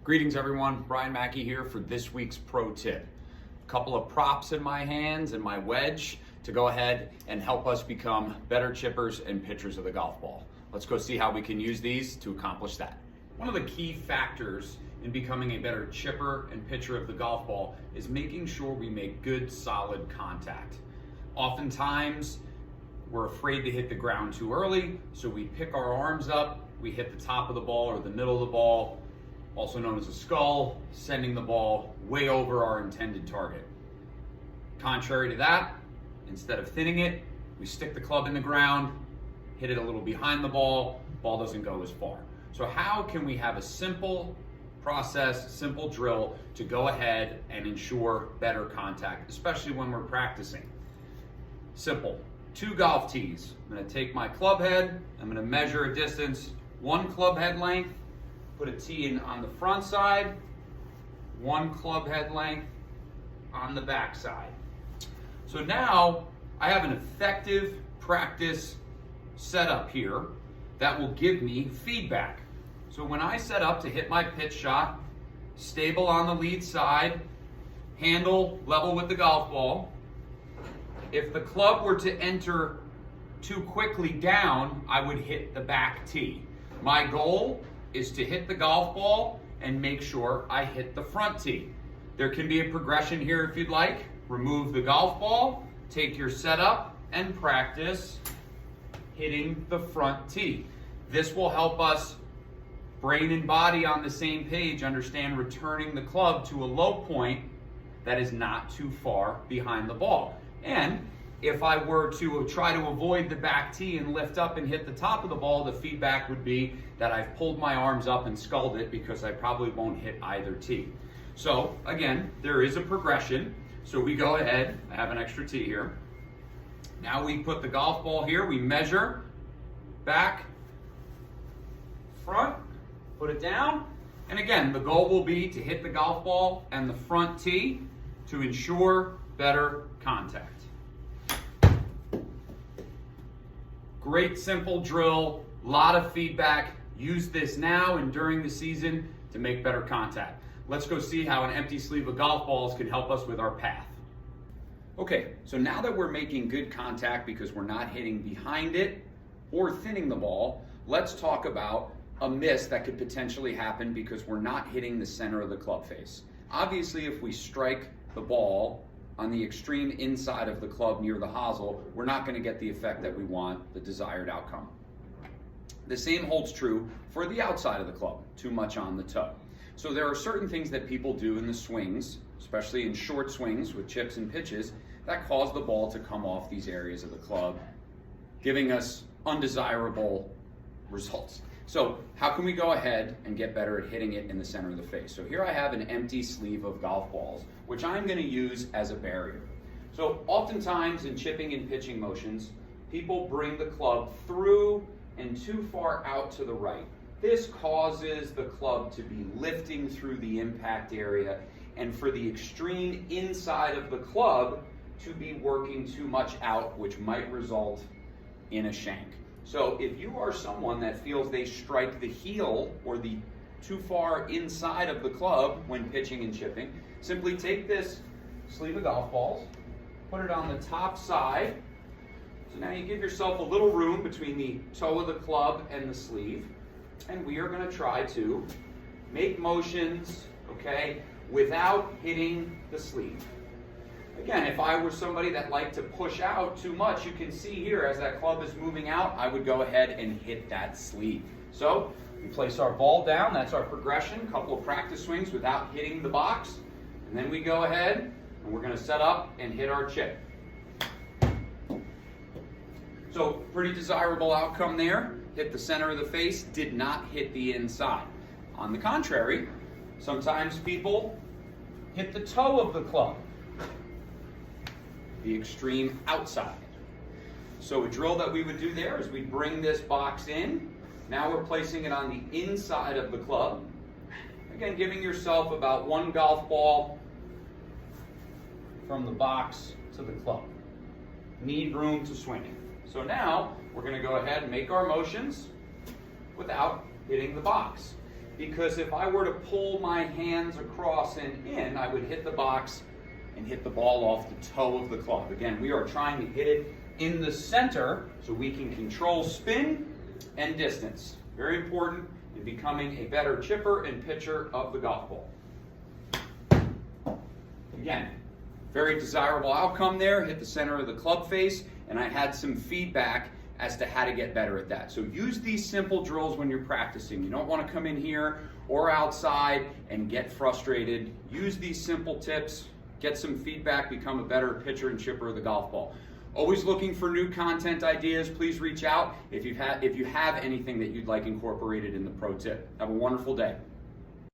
Greetings everyone, Brian Mackey here for this week's pro tip. A couple of props in my hands and my wedge to go ahead and help us become better chippers and pitchers of the golf ball. Let's go see how we can use these to accomplish that. One of the key factors in becoming a better chipper and pitcher of the golf ball is making sure we make good, solid contact. Oftentimes, we're afraid to hit the ground too early, so we pick our arms up, we hit the top of the ball or the middle of the ball, also known as a skull, sending the ball way over our intended target. Contrary to that, instead of thinning it, we stick the club in the ground, hit it a little behind the ball doesn't go as far. So how can we have a simple process, simple drill to go ahead and ensure better contact, especially when we're practicing? Simple. 2 golf tees. I'm going to take my club head, I'm going to measure a distance, 1 club head length, put a tee in on the front side, 1 club head length on the back side. So now I have an effective practice setup here that will give me feedback. So when I set up to hit my pitch shot, stable on the lead side, handle level with the golf ball, if the club were to enter too quickly down, I would hit the back tee. My goal is to hit the golf ball and make sure I hit the front tee. There can be a progression here if you'd like. Remove the golf ball, take your setup, and practice hitting the front tee. This will help us, brain and body on the same page, understand returning the club to a low point that is not too far behind the ball. And if I were to try to avoid the back tee and lift up and hit the top of the ball, the feedback would be that I've pulled my arms up and sculled it because I probably won't hit either tee. So again, there is a progression. So we go ahead, I have an extra tee here. Now we put the golf ball here, we measure, back, front, put it down. And again, the goal will be to hit the golf ball and the front tee to ensure better contact. Great simple drill, lot of feedback. Use this now and during the season to make better contact. Let's go see how an empty sleeve of golf balls can help us with our path. Okay, so now that we're making good contact because we're not hitting behind it or thinning the ball, let's talk about a miss that could potentially happen because we're not hitting the center of the club face. Obviously, if we strike the ball on the extreme inside of the club near the hosel, we're not going to get the effect that we want, the desired outcome. The same holds true for the outside of the club, too much on the toe. So there are certain things that people do in the swings, especially in short swings with chips and pitches, that cause the ball to come off these areas of the club, giving us undesirable results. So how can we go ahead and get better at hitting it in the center of the face? So here I have an empty sleeve of golf balls, which I'm going to use as a barrier. So oftentimes in chipping and pitching motions, people bring the club through and too far out to the right. This causes the club to be lifting through the impact area and for the extreme inside of the club to be working too much out, which might result in a shank. So if you are someone that feels they strike the heel or the too far inside of the club when pitching and chipping, simply take this sleeve of golf balls, put it on the top side. So now you give yourself a little room between the toe of the club and the sleeve. And we are going to try to make motions, okay, without hitting the sleeve. Again, if I were somebody that liked to push out too much, you can see here as that club is moving out, I would go ahead and hit that sleeve. So we place our ball down, that's our progression, a couple of practice swings without hitting the box, and then we go ahead and we're going to set up and hit our chip. So pretty desirable outcome there. Hit the center of the face, did not hit the inside. On the contrary, sometimes people hit the toe of the club, the extreme outside. So a drill that we would do there is we'd bring this box in. Now we're placing it on the inside of the club. Again, giving yourself about 1 golf ball from the box to the club. Need room to swing it. So now we're going to go ahead and make our motions without hitting the box. because if I were to pull my hands across and in, I would hit the box and hit the ball off the toe of the club. Again, we are trying to hit it in the center so we can control spin and distance. Very important in becoming a better chipper and pitcher of the golf ball. Again, very desirable outcome there, hit the center of the club face, and I had some feedback as to how to get better at that. So use these simple drills when you're practicing. You don't want to come in here or outside and get frustrated. Use these simple tips, get some feedback, become a better pitcher and chipper of the golf ball. Always looking for new content ideas. Please reach out if you have anything that you'd like incorporated in the pro tip. Have a wonderful day.